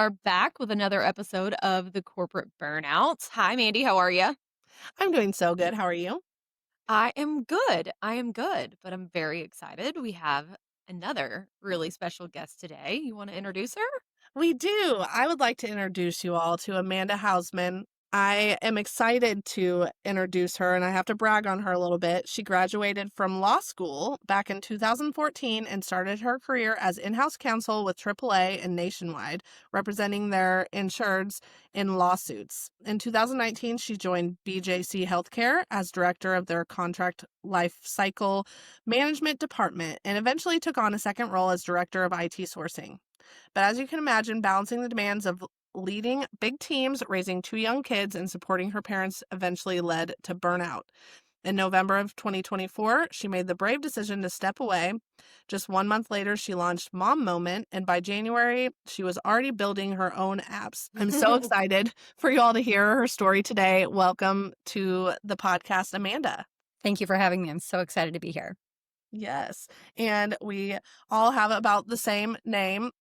are back with another episode of the Corporate Burnouts. Hi, Mandy. How are you? I'm doing so good. How are you? I am good. I am good, but I'm very excited. We have another really special guest today. You want to introduce her? We do. I would like to introduce you all to Amanda Hausmann. I am excited to introduce her, and I have to brag on her a little bit. She graduated from law school back in 2014 and started her career as in-house counsel with AAA and Nationwide, representing their insureds in lawsuits. In 2019, she joined BJC Healthcare as director of their contract life cycle management department and eventually took on a second role as director of IT sourcing. But as you can imagine, balancing the demands of leading big teams, raising two young kids, and supporting her parents eventually led to burnout. In November of 2024, she made the brave decision to step away. Just 1 month later, she launched MomMoment, and by January, she was already building her own apps. I'm so excited for you all to hear her story today. Welcome to the podcast, Amanda. Thank you for having me. I'm so excited to be here. Yes, and we all have about the same name.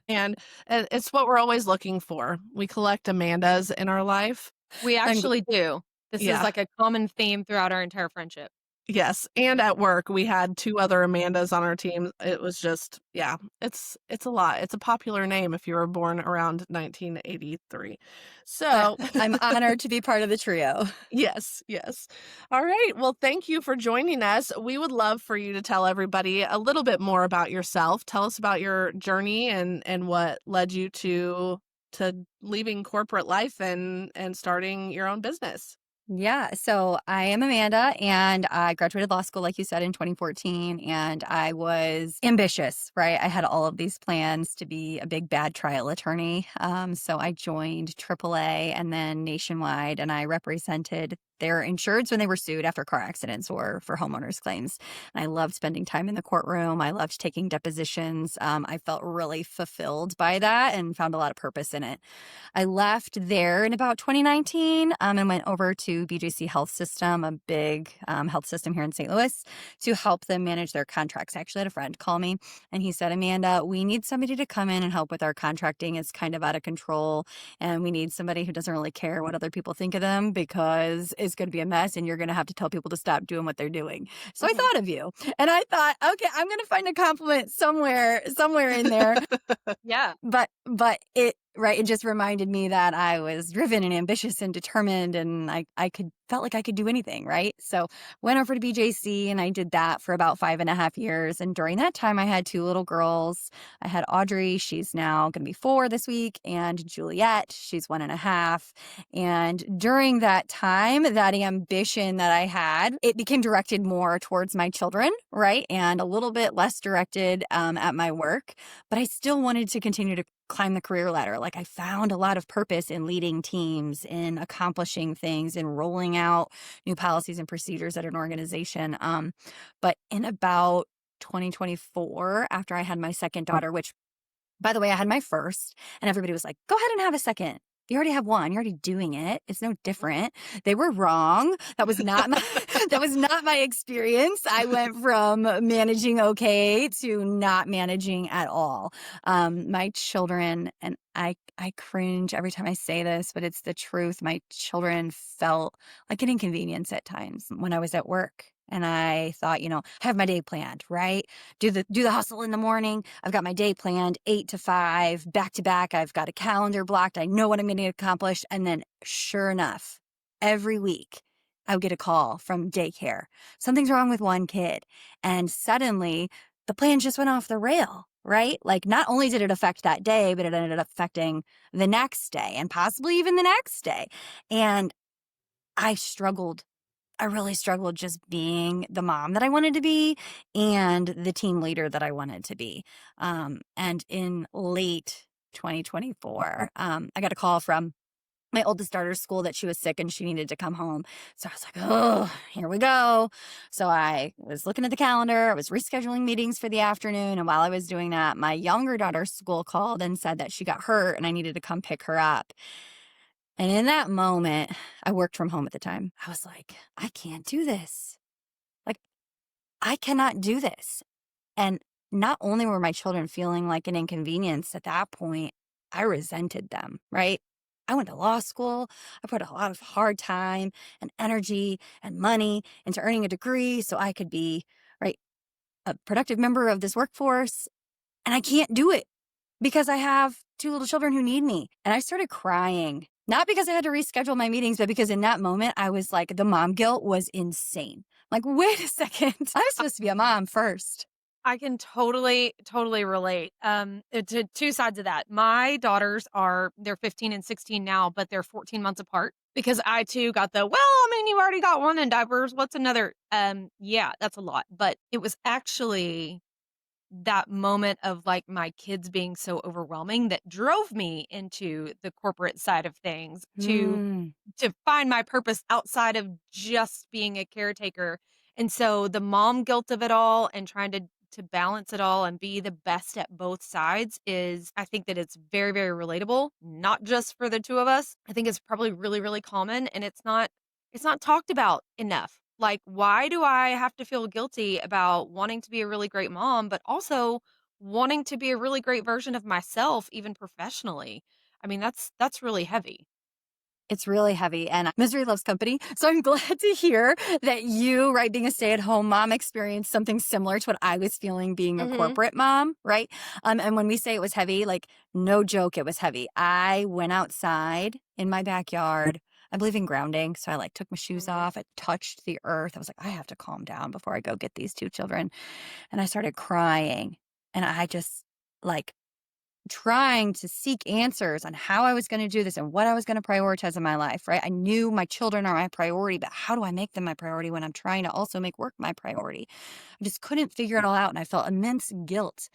And it's what we're always looking for. We collect Amandas in our life. We I'm actually do. This is Yeah. like a common theme throughout our entire friendship. Yes. And at work, we had two other Amandas on our team. It was just, yeah, it's a lot. It's a popular name if you were born around 1983. So, I'm honored to be part of the trio. yes, yes. All right. Well, thank you for joining us. We would love for you to tell everybody a little bit more about yourself. Tell us about your journey and what led you to leaving corporate life and starting your own business. Yeah, so I am Amanda, and I graduated law school, like you said, in 2014, and I was ambitious, right? I had all of these plans to be a big bad trial attorney. So I joined AAA and then Nationwide, and I represented their insureds when they were sued after car accidents or for homeowners claims. And I loved spending time in the courtroom. I loved taking depositions. I felt really fulfilled by that and found a lot of purpose in it. I left there in about 2019 and went over to BJC Health System, a big health system here in St. Louis, to help them manage their contracts. I actually had a friend call me and he said, Amanda, we need somebody to come in and help with our contracting. It's kind of out of control. And we need somebody who doesn't really care what other people think of them because it's going to be a mess and you're going to have to tell people to stop doing what they're doing. So I thought of you and I thought, okay, I'm going to find a compliment somewhere in there. Yeah. But it just reminded me that I was driven and ambitious and determined, and felt like I could do anything, right? So went over to BJC and I did that for about 5.5 years. And during that time, I had two little girls. I had Audrey, she's now going to be 4 this week, and Juliet, she's 1.5. And during that time, that ambition that I had, it became directed more towards my children, right? And a little bit less directed at my work. But I still wanted to continue to climb the career ladder. Like I found a lot of purpose in leading teams, in accomplishing things, in rolling out new policies and procedures at an organization. But in about 2024, after I had my second daughter, which by the way, I had my first, and everybody was like, go ahead and have a second. You already have one. You're already doing it. It's no different. They were wrong. That was not my that was not my experience. I went from managing okay to not managing at all. My children, and I cringe every time I say this, but it's the truth. My children felt like an inconvenience at times when I was at work. And I thought, I have my day planned, right? Do the hustle in the morning. I've got my day planned 8 to 5, back to back. I've got a calendar blocked. I know what I'm going to accomplish. And then sure enough, every week I would get a call from daycare. Something's wrong with one kid. And suddenly the plan just went off the rail, right? Like not only did it affect that day, but it ended up affecting the next day and possibly even the next day. And I struggled. I really struggled just being the mom that I wanted to be and the team leader that I wanted to be. And in late 2024, I got a call from my oldest daughter's school that she was sick and she needed to come home. So I was like, oh, here we go. So I was looking at the calendar. I was rescheduling meetings for the afternoon. And while I was doing that, my younger daughter's school called and said that she got hurt and I needed to come pick her up. And in that moment, I worked from home at the time. I was like, I can't do this. Like, I cannot do this. And not only were my children feeling like an inconvenience at that point, I resented them, right? I went to law school. I put a lot of hard time and energy and money into earning a degree so I could be, right, a productive member of this workforce. And I can't do it because I have two little children who need me. And I started crying, not because I had to reschedule my meetings, but because in that moment, I was like, the mom guilt was insane. Like, wait a second. I'm supposed to be a mom first. I can totally relate, to 2 sides of that. My daughters they're 15 and 16 now, but they're 14 months apart because I too got "Well, I mean, you already got one in diapers, what's another?" Yeah, that's a lot, but it was actually that moment of, like, my kids being so overwhelming that drove me into the corporate side of things Mm, to find my purpose outside of just being a caretaker. And so the mom guilt of it all and trying to balance it all and be the best at both sides is I think that it's very, very relatable, not just for the two of us. I think it's probably really, really common and it's not talked about enough. Like, why do I have to feel guilty about wanting to be a really great mom, but also wanting to be a really great version of myself, even professionally? I mean, that's really heavy. it's really heavy and misery loves company. So I'm glad to hear that you, right, being a stay-at-home mom experienced something similar to what I was feeling being a Mhm. corporate mom, right? And when we say it was heavy, like no joke, it was heavy. I went outside in my backyard. I believe in grounding. So I like took my shoes Mhm. off. I touched the earth. I was like, I have to calm down before I go get these two children. And I started crying. And I just like trying to seek answers on how I was going to do this and what I was going to prioritize in my life, right? I knew my children are my priority, but how do I make them my priority when I'm trying to also make work my priority? I just couldn't figure it all out. And I felt immense guilt.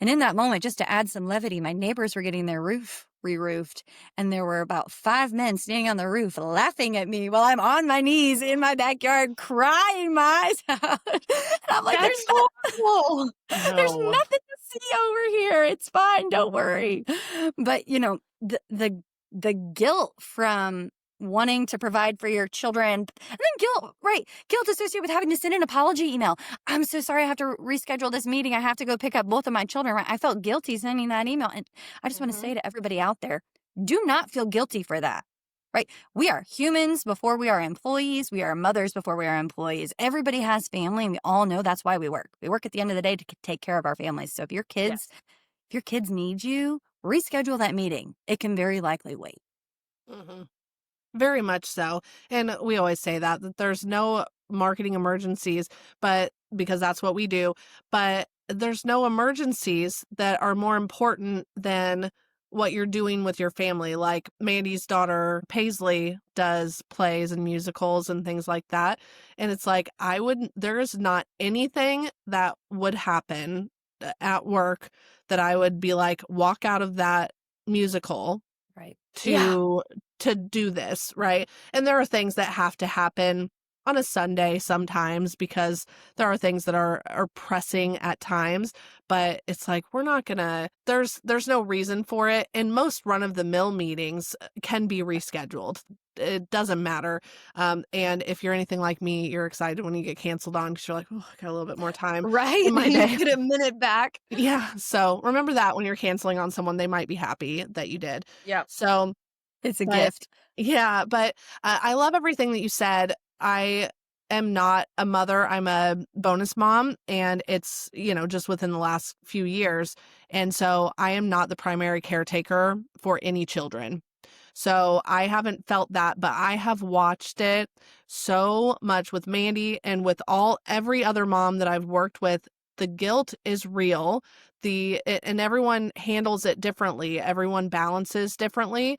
And in that moment, just to add some levity, my neighbors were getting their roof re-roofed. And there were about 5 men standing on the roof laughing at me while I'm on my knees in my backyard crying my eyes out. And I'm like, That's horrible. there's No. nothing to see over here. It's fine. Don't worry. But the guilt from wanting to provide for your children and then guilt, right? Guilt associated with having to send an apology email. I'm so sorry. I have to reschedule this meeting. I have to go pick up both of my children. Right? I felt guilty sending that email. And I just want to Mhm. say to everybody out there, do not feel guilty for that. Right? We are humans before we are employees. We are mothers before we are employees. Everybody has family, and we all know that's why we work. We work at the end of the day to take care of our families. So Yes. if your kids need you, reschedule that meeting. It can very likely wait. Hmm. Very much so. And we always say that there's no marketing emergencies, but because that's what we do, but there's no emergencies that are more important than what you're doing with your family. Like Mandy's daughter Paisley does plays and musicals and things like that. And it's like, there is not anything that would happen at work that I would be like, walk out of that musical Right. Yeah. to do this, right? And there are things that have to happen on a Sunday sometimes because there are things that are pressing at times, but it's like we're not gonna there's no reason for it. And most run-of-the-mill meetings can be rescheduled. It doesn't matter. And if you're anything like me, you're excited when you get canceled on because you're like, oh, I got a little bit more time Right? in my You day. get a minute back. Yeah. So remember that when you're canceling on someone, they might be happy that you did. Yep. So It's a but gift. yeah, but I love everything that you said. I am not a mother. I'm a bonus mom, and it's, just within the last few years. And so I am not the primary caretaker for any children. So I haven't felt that, but I have watched it so much with Mandy and with every other mom that I've worked with. The guilt is real. And everyone handles it differently. Everyone balances differently.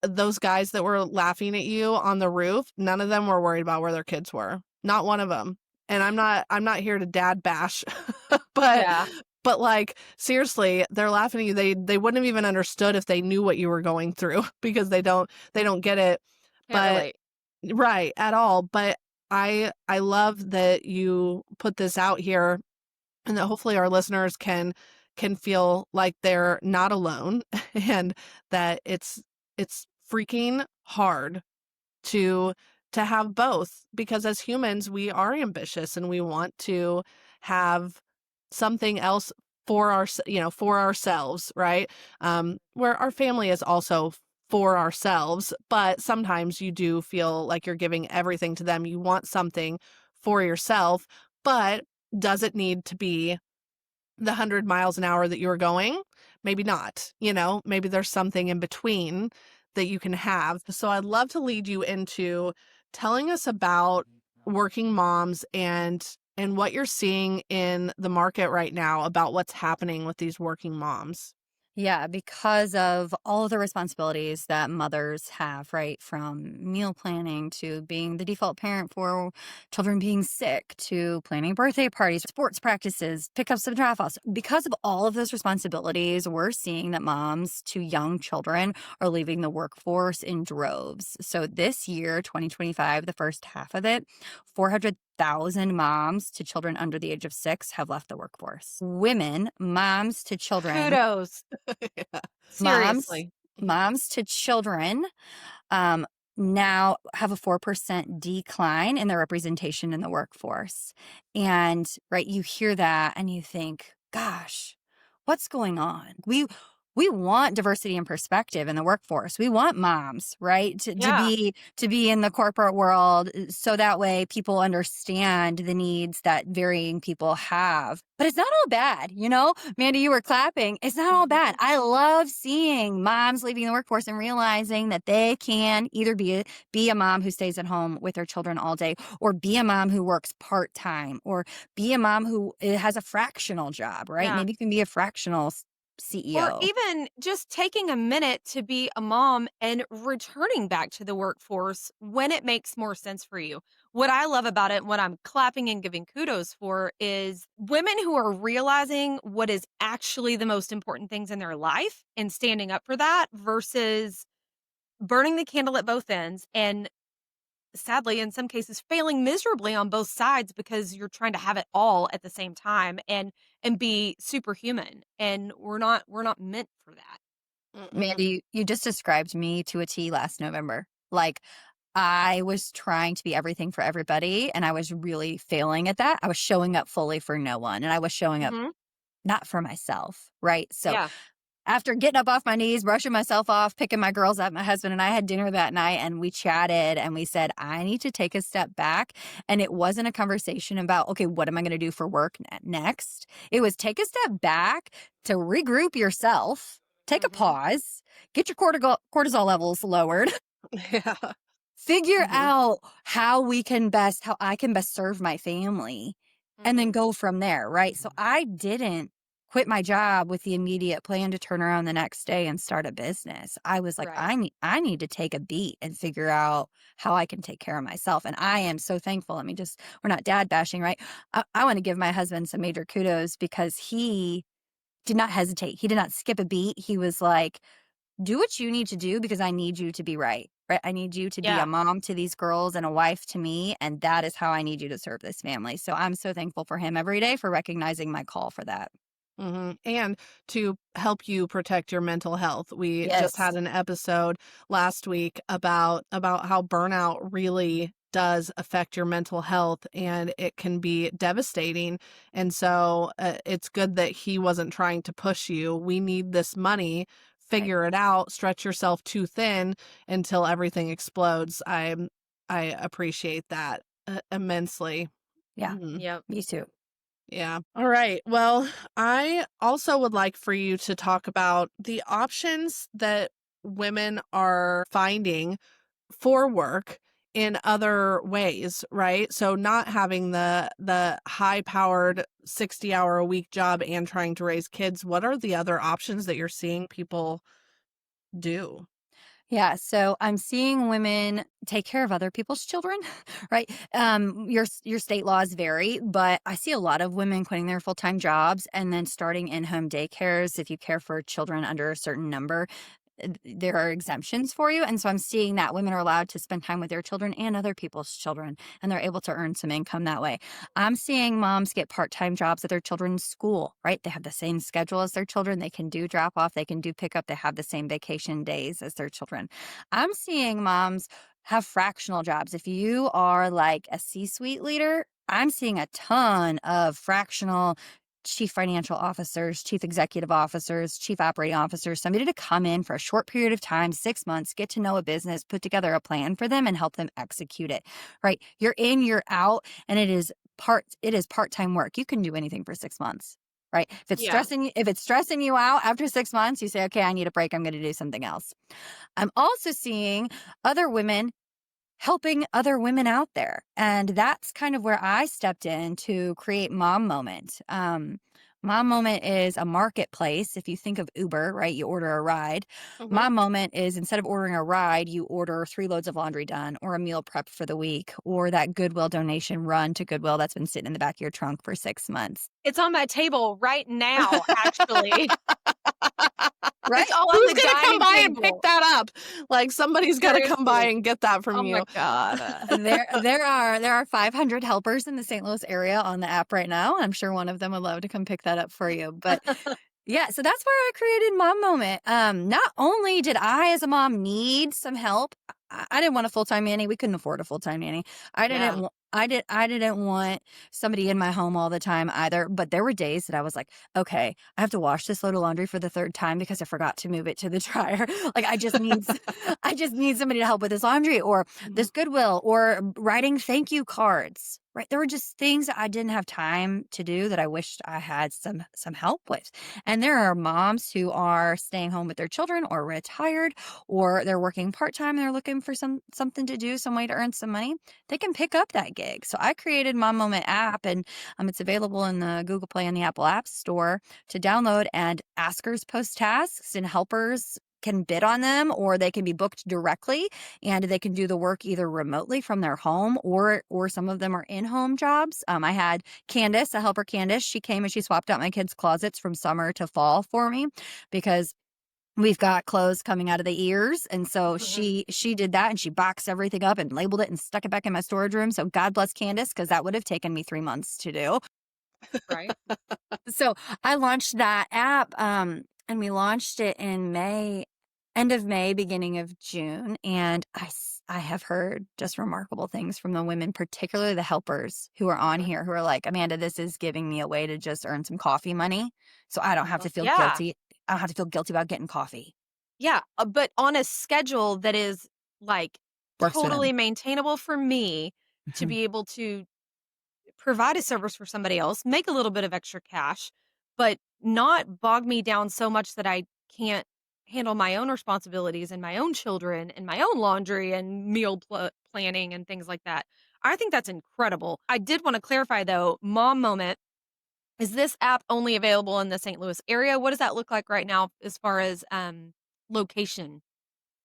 Those guys that were laughing at you on the roof, none of them were worried about where their kids were. Not one of them. And I'm not here to dad bash, but Yeah. like seriously, they're laughing at you. They wouldn't have even understood if they knew what you were going through because they don't get it. Can't But relate. right, at all. But I love that you put this out here and that hopefully our listeners can feel like they're not alone and that it's freaking hard to have both because as humans we are ambitious and we want to have something else for for ourselves, right? Where our family is also for ourselves, but sometimes you do feel like you're giving everything to them. You want something for yourself, but does it need to be the 100 miles an hour that you're going? Maybe not. Maybe there's something in between that you can have. So I'd love to lead you into telling us about working moms and what you're seeing in the market right now about what's happening with these working moms. Yeah, because of all of the responsibilities that mothers have, right? From meal planning to being the default parent for children being sick to planning birthday parties, sports practices, pickups and drop offs. Because of all of those responsibilities, we're seeing that moms to young children are leaving the workforce in droves. So this year, 2025, the first half of it, 400,000 moms to children under the age of 6 have left the workforce. Women, moms to children Kudos. Yeah. Moms Seriously. Mhm. moms to children, um, now have a 4% decline in their representation in the workforce. And, right, you hear that and you think, "Gosh, what's going on?" We want diversity and perspective in the workforce. We want moms, right, Yeah. to be in the corporate world, so that way people understand the needs that varying people have. But it's not all bad, you know? Mandy, you were clapping. It's not all bad. I love seeing moms leaving the workforce and realizing that they can either be a mom who stays at home with their children all day, or be a mom who works part-time, or be a mom who has a fractional job, right? Yeah. Maybe you can be a fractional Or CEO. even just taking a minute to be a mom and returning back to the workforce when it makes more sense for you. What I love about it, what I'm clapping and giving kudos for, is women who are realizing what is actually the most important things in their life and standing up for that versus burning the candle at both ends and sadly, in some cases, failing miserably on both sides because you're trying to have it all at the same time and be superhuman, and we're not meant for that. Mm-mm. Mandy, you just described me to a T last November. Like, I was trying to be everything for everybody, and I was really failing at that. I was showing up fully for no one, and I was showing up Mhm. not for myself, right? So Yeah. after getting up off my knees, brushing myself off, picking my girls up, my husband and I had dinner that night and we chatted and we said, I need to take a step back. And it wasn't a conversation about, okay, what am I going to do for work next? It was take a step back to regroup yourself, take a Mhm. pause, get your cortisol levels lowered, Yeah. figure Mhm. out how I can best serve my family and then Mhm. go from there, right? So I didn't quit my job with the immediate plan to turn around the next day and start a business. I was like, Right. I need to take a beat and figure out how I can take care of myself. And I am so thankful. I mean, just we're not dad bashing, right? I want to give my husband some major kudos because he did not hesitate. He did not skip a beat. He was like, do what you need to do because I need you to be right. Right. I need you to be a Yeah. mom to these girls and a wife to me. And that is how I need you to serve this family. So I'm so thankful for him every day for recognizing my call for that. And to help you protect your mental health. We just had Yes. an episode last week about how burnout really does affect your mental health and it can be devastating. And so it's good that he wasn't trying to push you. We need this money. Right. Figure it out. Stretch yourself too thin until everything explodes. I appreciate that immensely. Yeah. Mhm. Yep. Me too. Yeah. All right. Well, I also would like for you to talk about the options that women are finding for work in other ways, right? So not having the high-powered 60-hour a week job and trying to raise kids. What are the other options that you're seeing people do? Yeah, so I'm seeing women take care of other people's children, right? Your state laws vary, but I see a lot of women quitting their full-time jobs and then starting in-home daycares if you care for children under a certain number. There are exemptions for you. And so I'm seeing that women are allowed to spend time with their children and other people's children, and they're able to earn some income that way. I'm seeing moms get part-time jobs at their children's school, right? They have the same schedule as their children. They can do drop off, they can do pickup, they have the same vacation days as their children. I'm seeing moms have fractional jobs. If you are like a C-suite leader, I'm seeing a ton of fractional chief financial officers, chief executive officers, chief operating officers, somebody to come in for a short period of time, 6 months, get to know a business, put together a plan for them and help them execute it, right? You're in, you're out, and it is part-time work. You can do anything for 6 months, right? Yeah. If it's stressing you out after 6 months, you say, okay, I need a break. I'm going to do something else. I'm also seeing other women helping other women out there. And that's kind of where I stepped in to create MomMoment. MomMoment is a marketplace. If you think of Uber, right, you order a ride. Mhm. MomMoment is, instead of ordering a ride, you order 3 loads of laundry done, or a meal prep for the week, or that Goodwill donation run to Goodwill that's been sitting in the back of your trunk for 6 months. It's on my table right now, actually. Right? It's all on Who's the gonna come dining by and pick table. that up? Like, somebody's gotta come by Seriously. and get that from Oh you. my god. There are 500 helpers in the St. Louis area on the app right now. I'm sure one of them would love to come pick that up for you. But yeah, so that's where I created MomMoment. Not only did I, as a mom, need some help, I didn't want a full-time nanny. We couldn't afford a full-time nanny. Yeah. I didn't want somebody in my home all the time either. But there were days that I was like, okay, I have to wash this load of laundry for the 3rd time because I forgot to move it to the dryer. Like, I just need somebody to help with this laundry, or this Goodwill, or writing thank you cards. Right. There were just things that I didn't have time to do that I wished I had some help with. And there are moms who are staying home with their children, or retired, or they're working part-time and they're looking for something to do, some way to earn some money. They can pick up that gig. So I created MomMoment app, and it's available in the Google Play and the Apple App Store to download, and askers post tasks and helpers can bid on them, or they can be booked directly, and they can do the work either remotely from their home, or some of them are in-home jobs. I had Candace, a helper Candace. She came and she swapped out my kids' closets from summer to fall for me because we've got clothes coming out of the ears. And so Mhm. she did that, and she boxed everything up and labeled it and stuck it back in my storage room. So God bless Candace, because that would have taken me 3 months to do. Right. So I launched that app, and we launched it in May, end of May, beginning of June. And I have heard just remarkable things from the women, particularly the helpers who are on Mhm. here, who are like, Amanda, this is giving me a way to just earn some coffee money. So I don't have to feel Yeah. guilty. I don't have to feel guilty about getting coffee. Yeah, but on a schedule that is, like, Works for them. totally maintainable for me to Mhm. be able to provide a service for somebody else, make a little bit of extra cash, but not bog me down so much that I can't handle my own responsibilities and my own children and my own laundry and planning and things like that. I think that's incredible. I did want to clarify though, MomMoment, is this app only available in the St. Louis area? What does that look like right now as far as location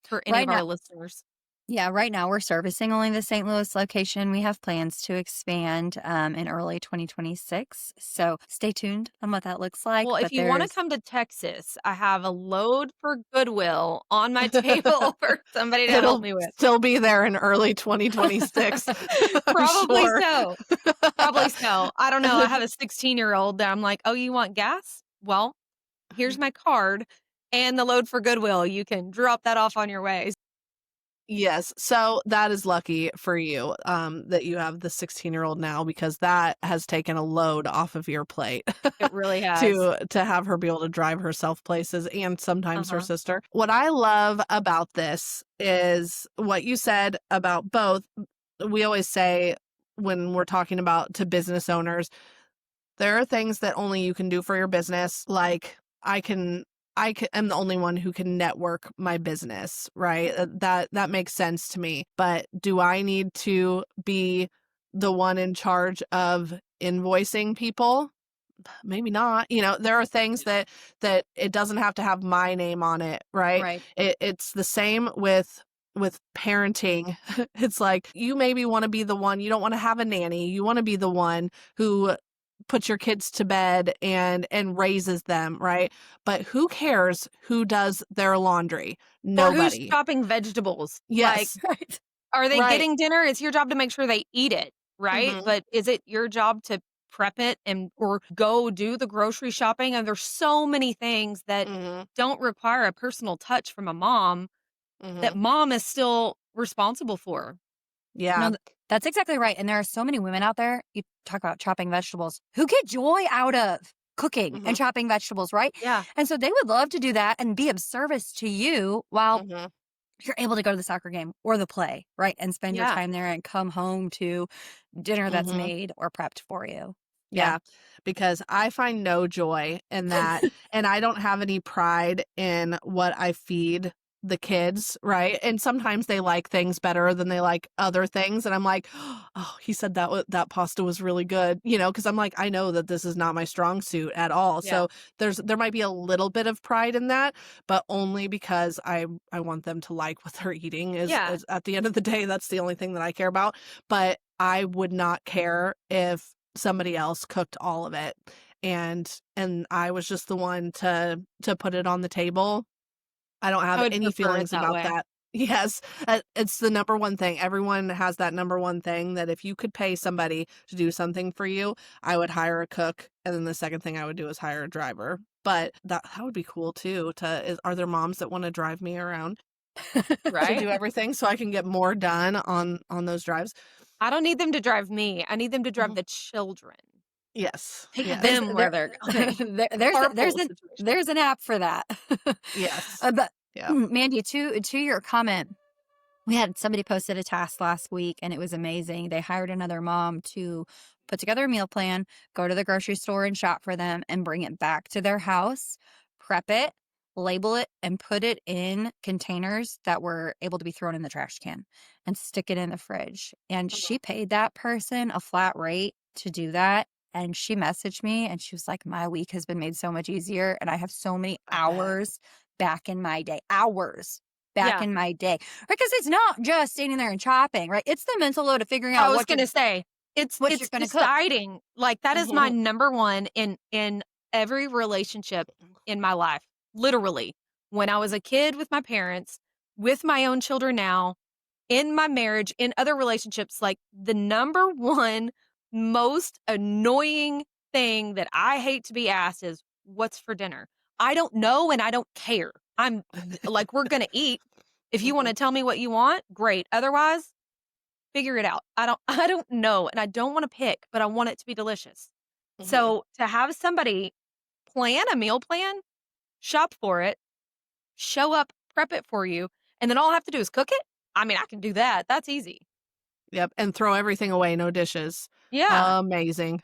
for any Right of now, our listeners? Yeah, right now we're servicing only the St. Louis location. We have plans to expand in early 2026. So stay tuned on what that looks like. Well, if But you wanna there's come to Texas, I have a load for Goodwill on my table for somebody to help It'll me with. still be there in early 2026, I'm Probably sure. so. Probably so. I don't know, I have a 16-year-old that I'm like, "Oh, you want gas? Well, here's my card and the load for Goodwill. You can drop that off on your way." Yes, so that is lucky for you, that you have the 16-year-old now, because that has taken a load off of your plate It really has. to have her be able to drive herself places, and sometimes her Uh-huh. sister. What I love about this is what you said about both. We always say, when we're talking about to business owners, there are things that only you can do for your business. Like, am the only one who can network my business, right? That makes sense to me. But do I need to be the one in charge of invoicing people? Maybe not. There are things that it doesn't have to have my name on it, right? right. It's the same with parenting. It's like, you maybe want to be the one, you don't want to have a nanny, you want to be the one who puts your kids to bed and raises them, right? But who cares who does their laundry? Or who's Nobody. chopping vegetables? Like, Yes. Right. are they Right. getting dinner? It's your job to make sure they eat it, right? Mhm. But is it your job to prep it and or go do the grocery shopping? And there's so many things that Mhm. don't require a personal touch from a mom that Mhm. mom is still responsible for. No, Yeah. that's exactly right. And there are so many women out there, you talk about chopping vegetables, who get joy out of cooking and Mhm. chopping vegetables, right? Yeah. And so they would love to do that and be of service to you while Mhm. you're able to go to the soccer game or the play, right? And spend your Yeah. time there and come home to dinner that's Mhm. made or prepped for you. Yeah. Yeah, because I find no joy in that, and I don't have any pride in what I feed the kids, right? And sometimes they like things better than they like other things, and I'm like, "Oh, he said that pasta was really good," because I'm like, I know that this is not my strong suit at all. Yeah. So there might be a little bit of pride in that, but only because I want them to like what they're eating. Yeah. Is at the end of the day, that's the only thing that I care about. But I would not care if somebody else cooked all of it and I was just the one to put it on the table. I don't I have would any prefer it feelings that about way. that. Yes, it's the number one thing. Everyone has that number one thing that if you could pay somebody to do something for you, I would hire a cook, and then the second thing I would do is hire a driver. But that would be cool too. Are there moms that want to drive me around to Right? do everything so I can get more done on those drives? I don't need them to drive me. I need them to drive Mhm. the children. Yes, Take There's yes, them where there they're going. there's Carpool an situation. there's an app for that. yes, But yeah. Mandy, to your comment, we had somebody posted a task last week and it was amazing. They hired another mom to put together a meal plan, go to the grocery store and shop for them and bring it back to their house, prep it, label it, and put it in containers that were able to be thrown in the trash can and stick it in the fridge. And she paid that person a flat rate to do that. And she messaged me and she was like, my week has been made so much easier. And I have so many I bet. hours back in my day. Hours back Yeah. in my day. Because it's not just standing there and chopping, right? It's the mental load of figuring I out was gonna say, what you're it's gonna cook. deciding, like, that is my Mhm. number 1 in every relationship in my life, literally. When I was a kid with my parents, with my own children now, in my marriage, in other relationships, like, the number 1 most annoying thing that I hate to be asked is, "What's for dinner?" I don't know, and I don't care. Like, we're gonna eat. If you wanna Mhm. tell me what you want, great. Otherwise, figure it out. I don't know, and I don't wanna pick, but I want it to be delicious. Mhm. So, to have somebody plan a meal plan, shop for it, show up, prep it for you, and then all I have to do is cook it? I mean, I can do that. That's easy. Yep, and throw everything away, no dishes. Yeah. Amazing.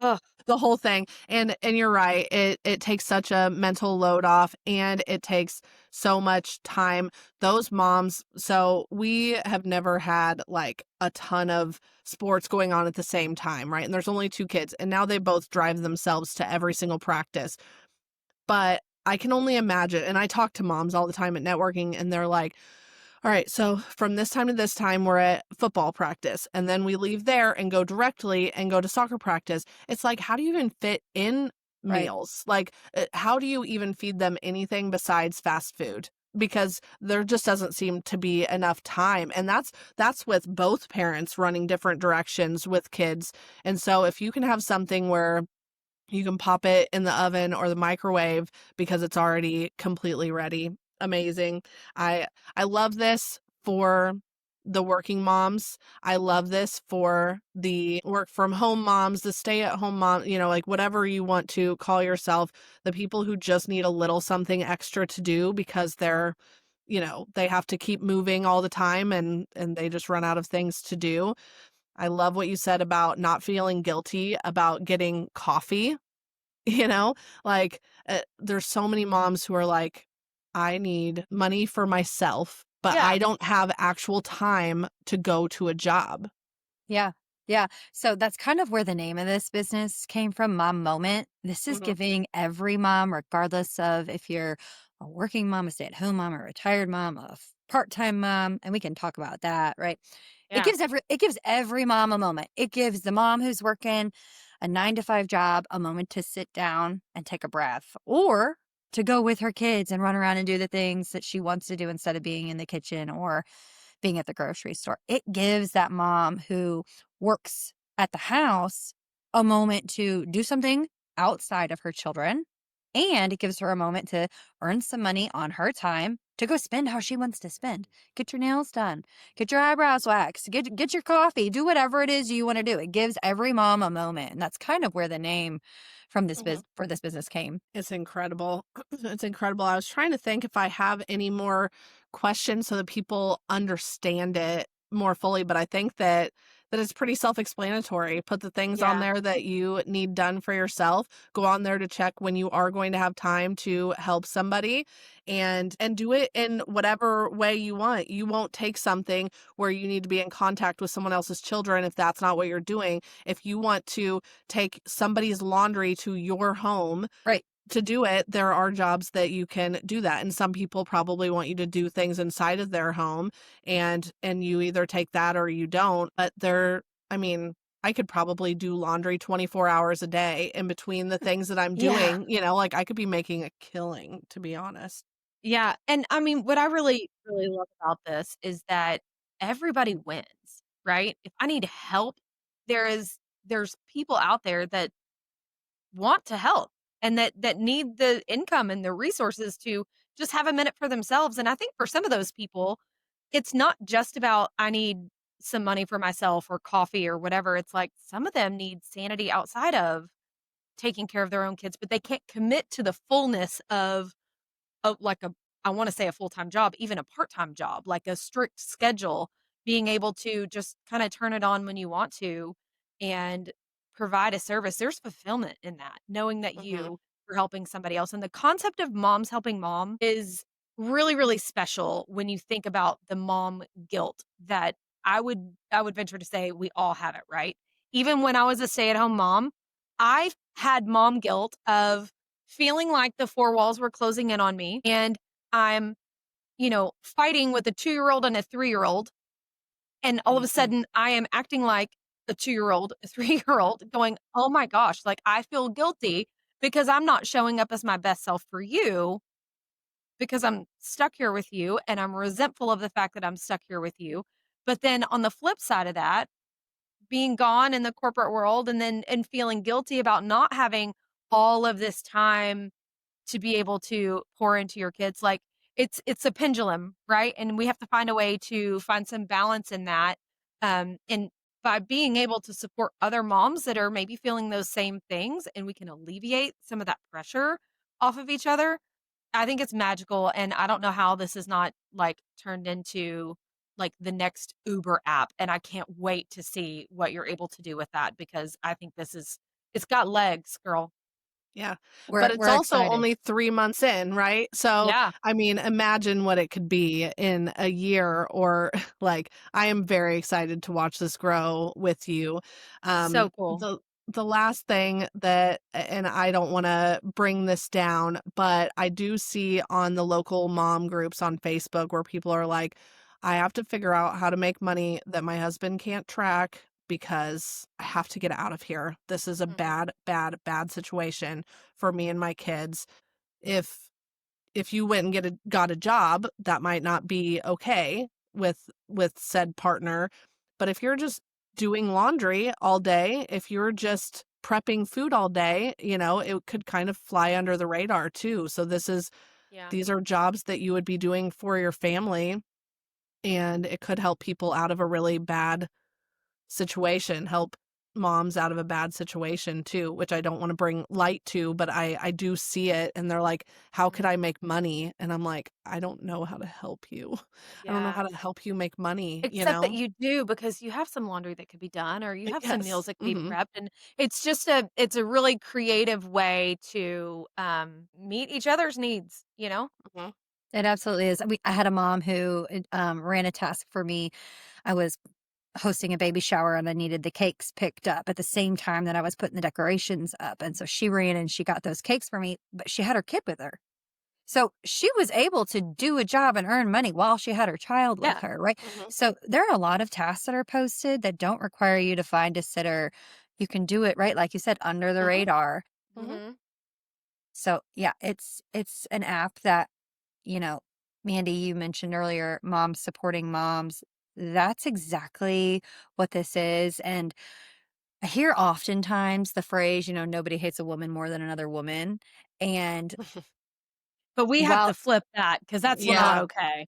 Ugh. The whole thing, and you're right, it takes such a mental load off, and it takes so much time. Those moms so we have never had, like, a ton of sports going on at the same time, right? And there's only 2 kids, and now they both drive themselves to every single practice. But I can only imagine, and I talk to moms all the time at networking, and they're like, all right, so from this time to this time, we're at football practice, and then we leave there and go directly and go to soccer practice. It's like, how do you even fit in Right. meals? Like, how do you even feed them anything besides fast food? Because there just doesn't seem to be enough time, and that's with both parents running different directions with kids. And so, if you can have something where you can pop it in the oven or the microwave because it's already completely ready. Amazing. I I love this for the working moms. I love this for the work from home moms, the stay at home mom, like whatever you want to call yourself, the people who just need a little something extra to do because they have to keep moving all the time and they just run out of things to do. I love what you said about not feeling guilty about getting coffee. You know, like, there's so many moms who are like, "I need money for myself, but Yeah. I don't have actual time to go to a job." Yeah. Yeah. So that's kind of where the name of this business came from, MomMoment. This is Mhm, giving every mom, regardless of if you're a working mom, a stay-at-home mom, a retired mom, part-time mom, and we can talk about that, right? Yeah. It gives every mom a moment. It gives the mom who's working a 9 to 5 job a moment to sit down and take a breath, or to go with her kids and run around and do the things that she wants to do instead of being in the kitchen or being at the grocery store. It gives that mom who works at the house a moment to do something outside of her children And it gives her a moment to earn some money on her time to go spend how she wants to spend. Get your nails done, get your eyebrows waxed, get your coffee, do whatever it is you want to do. It gives every mom a moment. And that's kind of where the name from this Mhm. for this business came. It's incredible. It's incredible. I was trying to think if I have any more questions so that people understand it more fully, but I think that it's pretty self-explanatory. Put the things on Yeah. there that you need done for yourself. Go on there to check when you are going to have time to help somebody and do it in whatever way you want. You won't take something where you need to be in contact with someone else's children if that's not what you're doing. If you want to take somebody's laundry to your home Right. to do it, there are jobs that you can do that. And some people probably want you to do things inside of their home and you either take that or you don't. But I mean, I could probably do laundry 24 hours a day in between the things that I'm Yeah. doing, like I could be making a killing, to be honest. Yeah, and I mean, what I really, really love about this is that everybody wins, right? If I need help, there's people out there that want to help and that need the income and the resources to just have a minute for themselves. And I think for some of those people, it's not just about I need some money for myself or coffee or whatever. It's like some of them need sanity outside of taking care of their own kids, but they can't commit to the fullness of like a I wanna say a full-time job, even a part-time job, like a strict schedule, being able to just kinda turn it on when you want to and provide a service. There's fulfillment in that, knowing that Mhm. you are helping somebody else, and the concept of moms helping mom is really, really special when you think about the mom guilt that I would venture to say we all have it, right? Even when I was a stay-at-home mom, I had mom guilt of feeling like the 4 walls were closing in on me, and I'm, fighting with a 2-year-old and a 3-year-old, and all of a Mhm. sudden, I am acting like a 2-year-old, a 3-year-old going, "Oh my gosh, like, I feel guilty because I'm not showing up as my best self for you because I'm stuck here with you, and I'm resentful of the fact that I'm stuck here with you." But then on the flip side of that, being gone in the corporate world and feeling guilty about not having all of this time to be able to pour into your kids, like, it's a pendulum, right? And we have to find a way to find some balance in that, and by being able to support other moms that are maybe feeling those same things, and we can alleviate some of that pressure off of each other, I think it's magical, and I don't know how this is not, like, turned into, like, the next Uber app, and I can't wait to see what you're able to do with that because I think it's got legs, girl. Yeah. But it's We're also excited. only 3 months in, right? So, Yeah, I mean, imagine what it could be in a year or like, I am very excited to watch this grow with you. so cool. The last thing that and I don't wanna bring this down, but I do see on the local mom groups on Facebook where people are like, "I have to figure out how to make money that my husband can't track because I have to get out of here. This is a Mhm. bad, bad, bad situation for me and my kids. If if you went and got a job, that might not be okay with said partner. But if you're just doing laundry all day, if you're just prepping food all day, it could kind of fly under the radar too. So Yeah. these are jobs that you would be doing for your family and it could help people out of a really bad situation, help moms out of a bad situation too, which I don't want to bring light to, but I do see it and they're like, "How could Mhm. I make money?" And I'm like, "I don't know how to help you. I don't know Yeah. how to help you make money, you Except that know?" you do because you have some laundry that could be done or you have some Yes. meals that could be Mhm. prepped, and it's a really creative way to, meet each other's needs, you know? Mhm. It absolutely is. I had a mom who ran a task for me. I was hosting a baby shower and I needed the cakes picked up at the same time that I was putting the decorations up. And so she ran and she got those cakes for me, but she had her kid with her. So she was able to do a job and earn money while she had her child with Yeah. her, right? Mhm. So there are a lot of tasks that are posted that don't require you to find a sitter. You can do it, right? Like you said, under the Mhm. radar. Mhm. Mhm. So yeah, it's an app that, you know, Mandy, you mentioned earlier, moms supporting moms. That's exactly what this is. And I hear oftentimes the phrase, nobody hates a woman more than another woman. And But we have to while flip that because that's not Yeah. okay.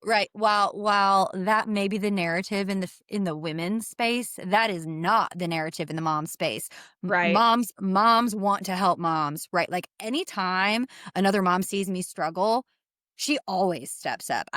right, while that may be the narrative in the women's space, that is not the narrative in the mom space. Right. Moms want to help moms, right? Like anytime another mom sees me struggle, she always steps up.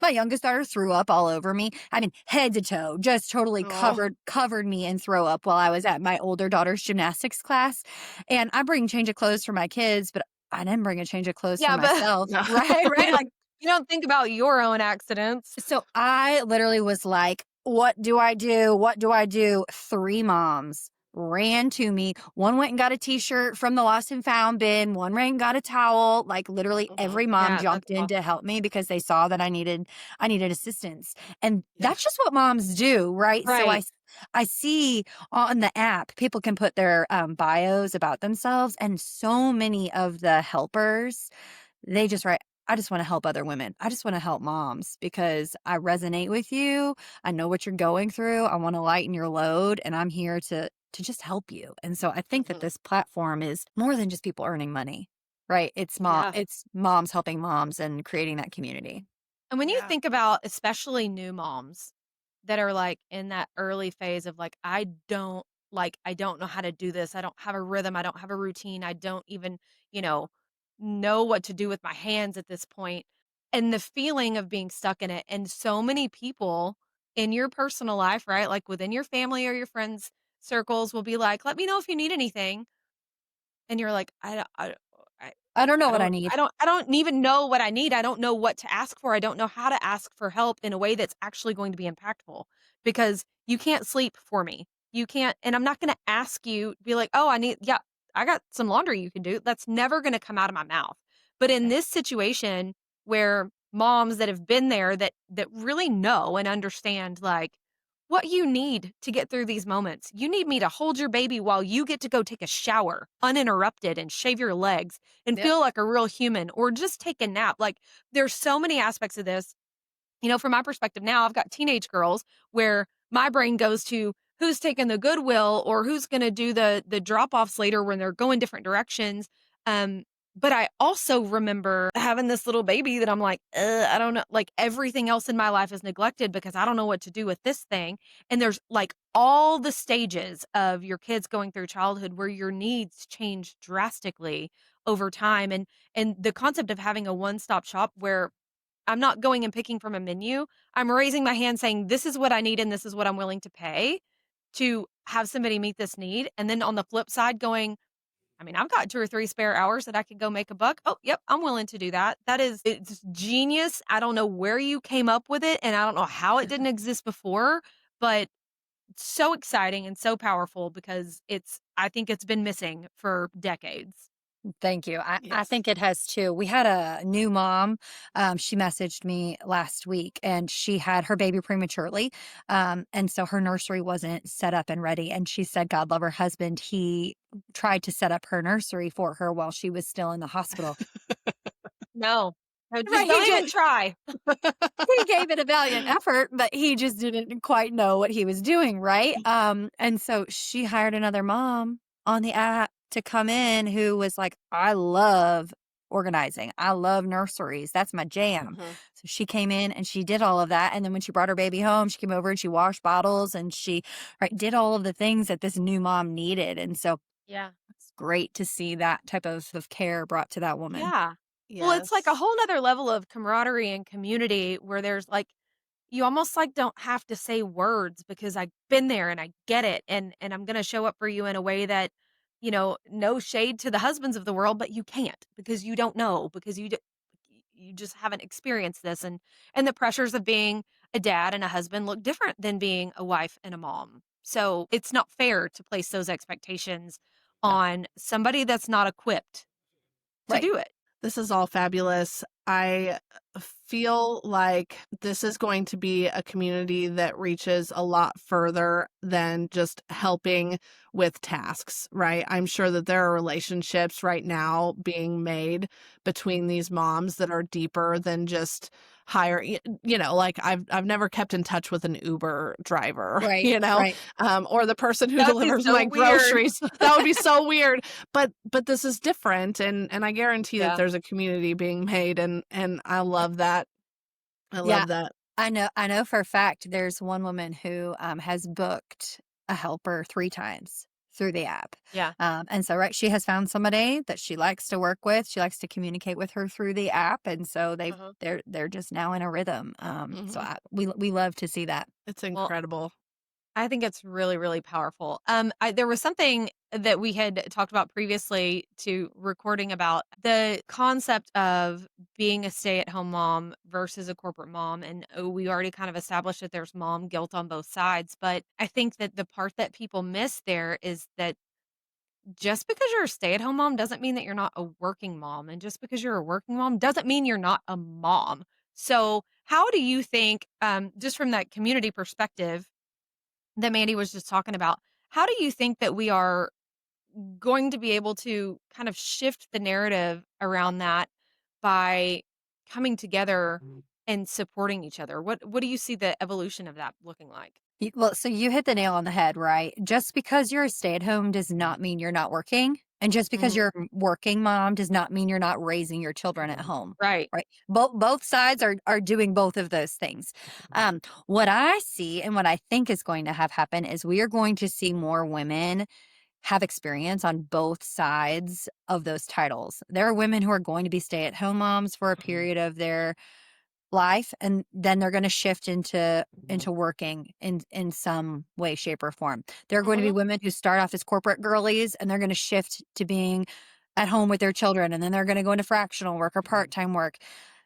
My youngest daughter threw up all over me. I mean, head to toe, just totally Oh. covered me in throw up while I was at my older daughter's gymnastics class. And I bring change of clothes for my kids, but I didn't bring a change of clothes for Yeah, but myself. No. Right, right. Like you don't think about your own accidents. so I literally was like, what do I do? What do I do? 3 moms ran to me. One went and got a t-shirt from the lost and found bin. One ran and got a towel. Like literally Mhm. every mom Yeah, that's jumped in to awesome. help me because they saw that I needed assistance. And Yeah. that's just what moms do, right? So Right. I see on the app people can put their bios about themselves, and so many of the helpers they just write, I just want to help other women. I just want to help moms because I resonate with you. I know what you're going through. I want to lighten your load and I'm here to just help you. And so I think that Mhm. this platform is more than just people earning money. Right? Yeah. It's moms helping moms and creating that community. And when you Yeah. think about especially new moms that are like in that early phase of like, I don't know how to do this. I don't have a rhythm. I don't have a routine. I don't even, you know what to do with my hands at this point. And the feeling of being stuck in it. And so many people in your personal life, right? Like within your family or your friends circles will be like, let me know if you need anything. And you're like, I I don't know I what I don't need. I don't even know what I need. I don't know what to ask for. I don't know how to ask for help in a way that's actually going to be impactful because you can't sleep for me. You can't and I'm not gonna ask you, be like, "Oh, I got some laundry you can do." That's never gonna come out of my mouth. But in Right. this situation where moms that have been there that really know and understand, like, what you need to get through these moments. You need me to hold your baby while you get to go take a shower uninterrupted and shave your legs and Yep. feel like a real human or just take a nap. Like there's so many aspects of this. From my perspective now, I've got teenage girls where my brain goes to who's taking the goodwill or who's going to do the drop-offs later when they're going different directions. Um but I also remember having this little baby that I'm like, I don't know, like everything else in my life is neglected because I don't know what to do with this thing. And there's like all the stages of your kids going through childhood where your needs change drastically over time. And the concept of having a one-stop shop where I'm not going and picking from a menu. I'm raising my hand saying, "This is what I need and this is what I'm willing to pay to have somebody meet this need." And then on the flip side going, I mean, I've got 2 or 3 spare hours that I could go make a buck. Oh, yep, I'm willing to do that. It's genius. I don't know where you came up with it and I don't know how it didn't exist before, but it's so exciting and so powerful because I think it's been missing for decades. Thank you. I Yes. think it has too. We had a new mom. She messaged me last week and she had her baby prematurely. And so her nursery wasn't set up and ready. And she said, God love her husband. He tried to set up her nursery for her while she was still in the hospital. No. No, just Right. don't even try. He gave it a valiant effort, but he just didn't quite know what he was doing, right? And so she hired another mom on the app to come in who was like, I love organizing. I love nurseries. That's my jam. Mhm. So she came in and she did all of that. And then when she brought her baby home, she came over and she washed bottles and she did all of the things that this new mom needed. And so Yeah. it's great to see that type of care brought to that woman. Yeah. Well, it's like a Yes. whole nother level of camaraderie and community where there's like you almost like don't have to say words because I've been there and I get it and I'm going to show up for you in a way that no shade to the husbands of the world, but you can't because you don't know because you just haven't experienced this and the pressures of being a dad and a husband look different than being a wife and a mom. So, it's not fair to place those expectations No. on somebody that's not equipped to Right. do it. This is all fabulous. I feel like this is going to be a community that reaches a lot further than just helping with tasks, right? I'm sure that there are relationships right now being made between these moms that are deeper than just hire, like I've never kept in touch with an Uber driver, Right, right. or the person who That'd be delivers so my weird. groceries. That would be so weird. But this is different, and I guarantee that Yeah. there's a community being made, and I love that. I Yeah, love that. I know for a fact there's one woman who, has booked a helper 3 times through the app. Yeah. And so, right, she has found somebody that she likes to work with. She likes to communicate with her through the app, and so Uh-huh. they're just now in a rhythm. So Mhm. we love to see that. It's Well, incredible. I think it's really, really powerful. There was something that we had talked about previously to recording about the concept of being a stay-at-home mom versus a corporate mom, and we already kind of established that there's mom guilt on both sides. But I think that the part that people miss there is that just because you're a stay-at-home mom doesn't mean that you're not a working mom, and just because you're a working mom doesn't mean you're not a mom. So, how do you think, just from that community perspective that Mandy was just talking about, how do you think that we are going to be able to kind of shift the narrative around that by coming together and supporting each other? What do you see the evolution of that looking like? Well, so you hit the nail on the head, right? Just because you're a stay-at-home does not mean you're not working, and just because Mhm. you're a working mom does not mean you're not raising your children at home, Right. right? Both sides are doing both of those things. What I see and what I think is going to have happen is we are going to see more women have experience on both sides of those titles. There are women who are going to be stay-at-home moms for a period of their life, and then they're going to shift into working in some way, shape, or form. There are going to be Mhm. women who start off as corporate girlies, and they're going to shift to being at home with their children, and then they're going to go into fractional work or part-time work.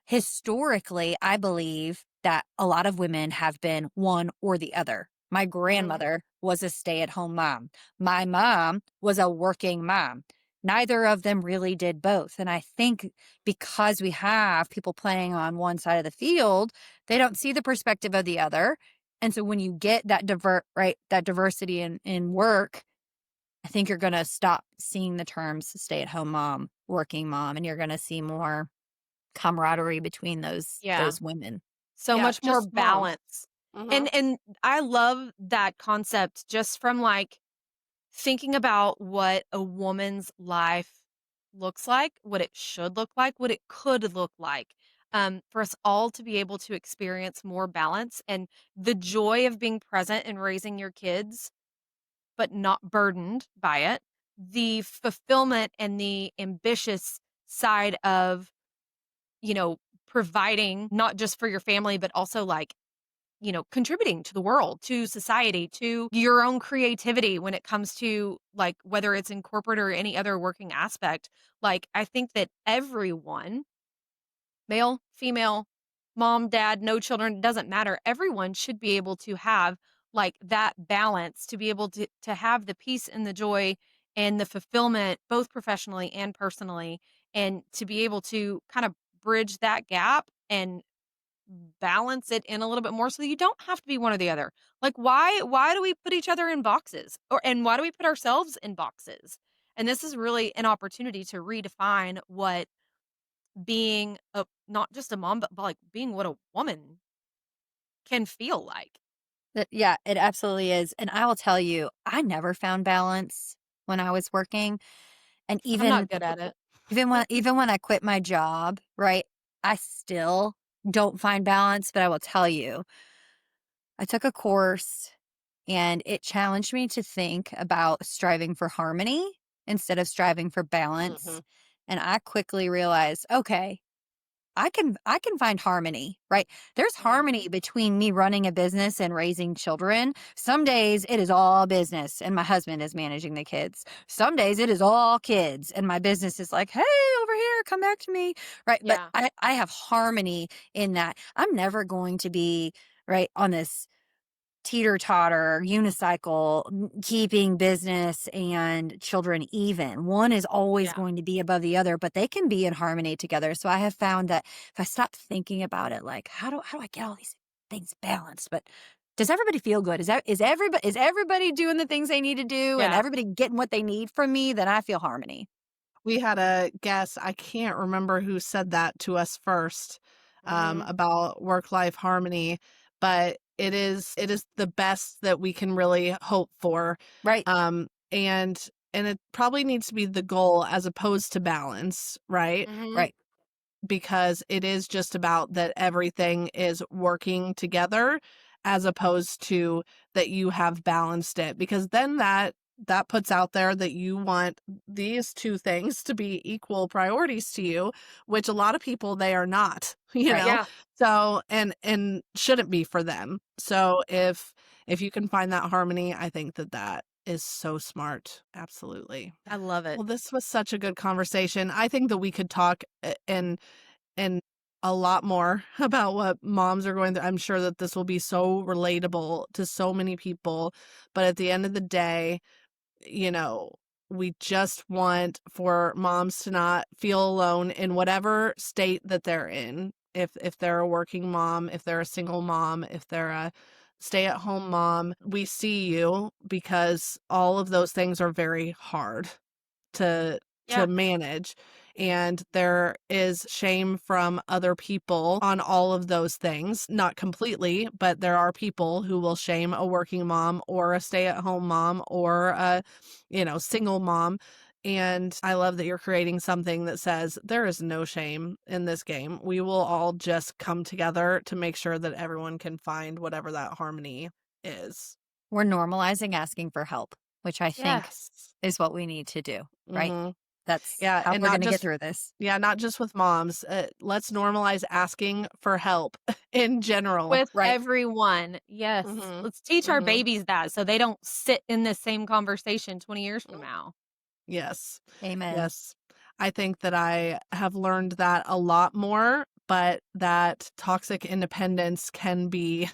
Historically, I believe that a lot of women have been one or the other. My Mhm. grandmother was a stay-at-home mom. My mom was a working mom. Neither of them really did both. And I think because we have people playing on one side of the field, they don't see the perspective of the other. And so when you get that that diversity in work, I think you're going to stop seeing the terms stay-at-home mom, working mom, and you're going to see more camaraderie between Yeah. those women. So Yeah, much more just moms. balance. Mhm. And I love that concept just from like thinking about what a woman's life looks like, what it should look like, what it could look like. For us all to be able to experience more balance and the joy of being present and raising your kids, but not burdened by it. The fulfillment and the ambitious side of, you know, providing not just for your family, but also like contributing to the world, to society, to your own creativity when it comes to like whether it's in corporate or any other working aspect. Like, I think that everyone, male, female, mom, dad, no children, doesn't matter. Everyone should be able to have like that balance to be able to have the peace and the joy and the fulfillment both professionally and personally and to be able to kind of bridge that gap and balance it in a little bit more so you don't have to be one or the other. Like why do we put each other in boxes? Or and why do we put ourselves in boxes? And this is really an opportunity to redefine what being a not just a mom but like being what a woman can feel like. Yeah, it absolutely is. And I will tell you, I never found balance when I was working. And I'm even not good at it. even when I quit my job, right? I still don't find balance, but I will tell you, I took a course and it challenged me to think about striving for harmony instead of striving for balance. Mhm. And I quickly realized, okay, I can find harmony, right? There's Mhm. harmony between me running a business and raising children. Some days it is all business and my husband is managing the kids. Some days it is all kids and my business is like, "Hey, over here, come back to me." Right? But Yeah. I have harmony in that. I'm never going to be right on this teeter-totter, unicycle, keeping business and children even. One is always Yeah. going to be above the other, but they can be in harmony together. So I have found that if I stop thinking about it, like how do I get all these things balanced? But does everybody feel good? Is everybody doing the things they need to do and Yeah. everybody getting what they need from me? Then I feel harmony. We had a guest, I can't remember who said that to us first, Mhm. about work-life harmony, but it is the best that we can really hope for. Right. And it probably needs to be the goal as opposed to balance, right? Mhm. Right. Because it is just about that everything is working together as opposed to that you have balanced it, because then that puts out there that you want these two things to be equal priorities to you, which a lot of people, they are not, Right. Yeah, so and shouldn't be for them. So if you can find that harmony, I think that is so smart. Absolutely. I love it. Well, this was such a good conversation. I think that we could talk and a lot more about what moms are going through. I'm sure that this will be so relatable to so many people. But at the end of the day, you know, we just want for moms to not feel alone in whatever state that they're in. If they're a working mom, if they're a single mom, if they're a stay-at-home mom, we see you, because all of those things are very hard to Yeah. manage, and there is shame from other people on all of those things. Not completely, but there are people who will shame a working mom or a stay-at-home mom or a single mom. And I love that you're creating something that says there is no shame in this game. We will all just come together to make sure that everyone can find whatever that harmony is. We're normalizing asking for help, which I think Yes. is what we need to do, right? Mhm. That's Yeah, how and we're not going to get just through this. yeah, not just with moms. Let's normalize asking for help in general. With Right. everyone. Yes. Mhm. Let's teach our Mhm. babies that so they don't sit in the same conversation 20 years from Mm. now. Yes. Amen. Yes. I think that I have learned that a lot more, but that toxic independence can be,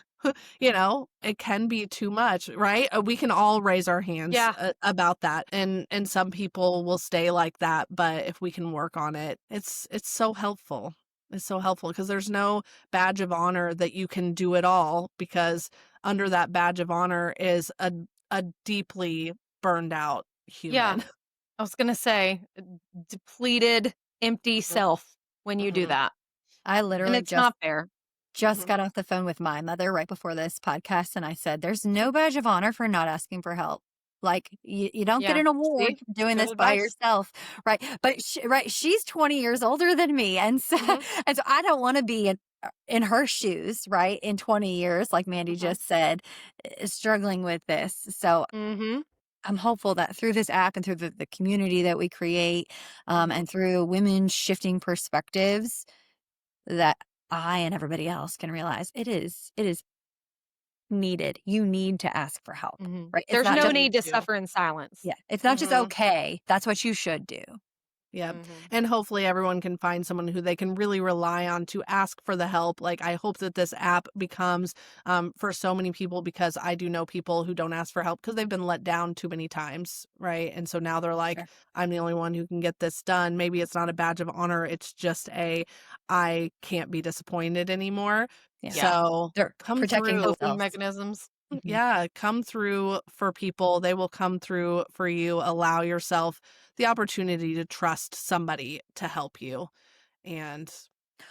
it can be too much, right? We can all raise our hands Yeah. about that. And some people will stay like that, but if we can work on it, it's so helpful. It's so helpful because there's no badge of honor that you can do it all, because under that badge of honor is a deeply burned out Yeah. human. I was gonna say, depleted, empty self when you do Mhm. that, I and literally it's just not fair. just Mhm. got off the phone with my mother right before this podcast, and I said, "There's no badge of honor for not asking for help. Like you don't get Yeah. an award See? for doing Good this by advice. yourself, right?" But right, she's 20 years older than me, and so Mhm. and so I don't want to be in her shoes, right? In 20 years, like Mandy Mhm. just said, struggling with this. So Mhm. I'm hopeful that through this app and through the community that we create, Mhm. and through women shifting perspectives, that I and everybody else can realize it is needed. You need to ask for help, Mhm. right? It's There's not We no just need need to to. suffer in silence. yeah, it's not just Mhm. okay. That's what you should do. Yep. Mhm. And hopefully everyone can find someone who they can really rely on to ask for the help. Like, I hope that this app becomes for so many people, because I do know people who don't ask for help because they've been let down too many times, right? And so now they're like, Sure. I'm the only one who can get this done. Maybe it's not a badge of honor. It's just I can't be disappointed anymore. Yeah. Yeah. So They're come protecting through. Coping themselves. mechanisms. Mhm. Yeah, come through for people. They will come through for you. Allow yourself the opportunity to trust somebody to help you. And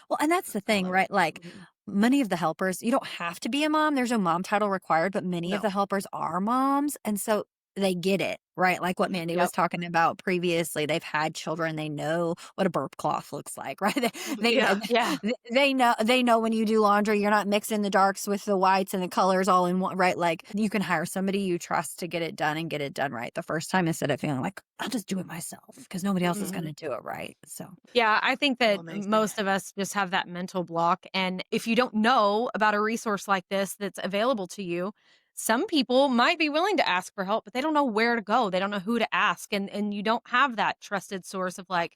Well, and that's the I thing, love it. right? Like Mhm. many of the helpers, you don't have to be a mom. There's no mom title required, but many of No. the helpers are moms. And so they get it, right? Like what Mandy was Yep. talking about previously. They've had children. They know what a burp cloth looks like, right? They, Yeah. Yeah. they know when you do laundry, you're not mixing the darks with the whites and the colors all in one, right? Like you can hire somebody you trust to get it done and get it done right the first time, instead of feeling like I'll just do it myself because nobody else is going Mhm. to do it right. So Yeah, I think Oh, that amazing. most of us just have that mental block, and if you don't know about a resource like this that's available to you, some people might be willing to ask for help, but they don't know where to go. They don't know who to ask, and you don't have that trusted source of like,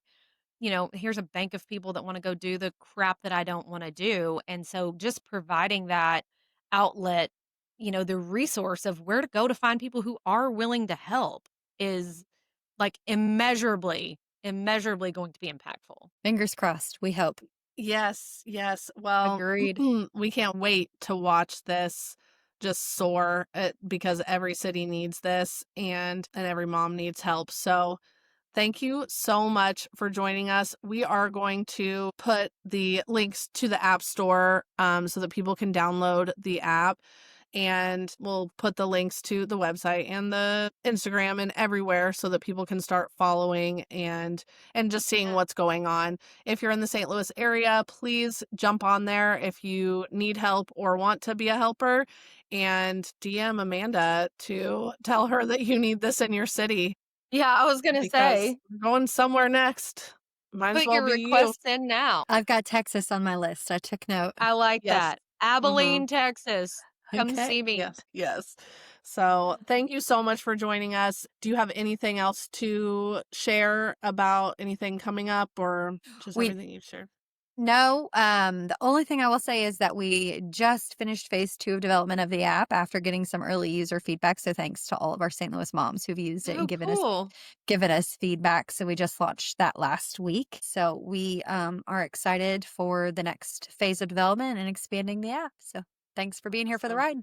here's a bank of people that want to go do the crap that I don't want to do. And so just providing that outlet, the resource of where to go to find people who are willing to help is like immeasurably going to be impactful. fingers crossed. We hope. Yes, yes. Well, Agreed. we can't wait to watch this just soar, because every city needs this, and every mom needs help. So Thank you so much for joining us. We are going to put the links to the App Store so that people can download the app. And we'll put the links to the website and the Instagram and everywhere so that people can start following and just seeing Yeah. what's going on. If you're in the St. Louis area, please jump on there if you need help or want to be a helper, and DM Amanda to tell her that you need this in your city Yeah, I was gonna because say, we're going somewhere next. Might as put well your be you. requests in now. I've got Texas on my list. I took note. I like Yes. that. Mm-hmm. Abilene, Texas. Come Okay. see me. Yes. Yes. So thank you so much for joining us. Do you have anything else to share about anything coming up, or just We everything you've shared? No, the only thing I will say is that we just finished phase 2 of development of the app after getting some early user feedback. So thanks to all of our St. Louis moms who've used it Oh, and cool. given us feedback. So we just launched that last week. So we are excited for the next phase of development and expanding the app. So thanks for being here for the Awesome. ride.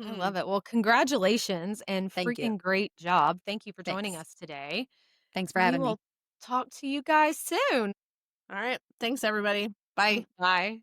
I Hmm. love it. Well, congratulations and Thank you. freaking great job. Thank you for joining Thanks. us today. Thanks for We having me. will talk to you guys soon. All right. Thanks, everybody. Bye. Bye.